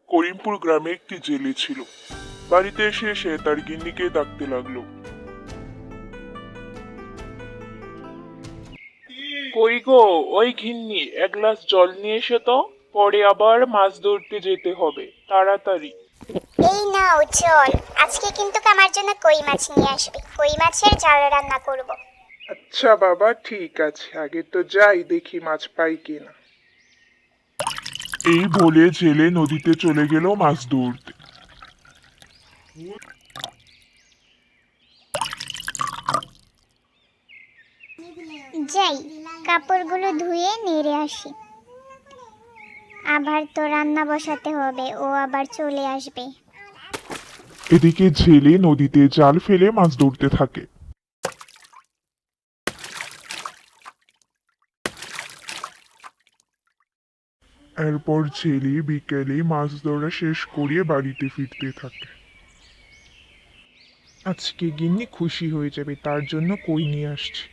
করিমপুর গ্রামে একটি জেলে ছিল। বাড়িতে এসে সে তার গিন্নিকে ডাকতে লাগলো। কই গো, ওই গিন্নি, এক গ্লাস জল নিয়ে এসো তো, পরে আবার মাছ ধরতে যেতে হবে, তাড়াতাড়ি। এই নাও চল, আজকে কিন্তু আমার জন্য কই মাছ নিয়ে আসবে। কই মাছের ঝাল রান্না করব। আচ্ছা বাবা, ঠিক আছে, আগে তো যাই দেখি মাছ পাই কিনা। এই বলে জেলে নদীতে চলে গেল মাছ ধরতে। যাই, কাপড়গুলো ধুয়ে নেড়ে আসি। আবার তো রান্না বসাতে হবে, ও আবার চলে আসবে। এদিকে জেলে নদীতে জাল ফেলে মাছ ধরতে থাকে। এরপর জেলে বিকেলে মাছ ধরা শেষ করিয়ে বাড়িতে ফিরতে থাকে। আজকে গিন্নি খুশি হয়ে যাবে, তার জন্য কই নিয়ে আসছে।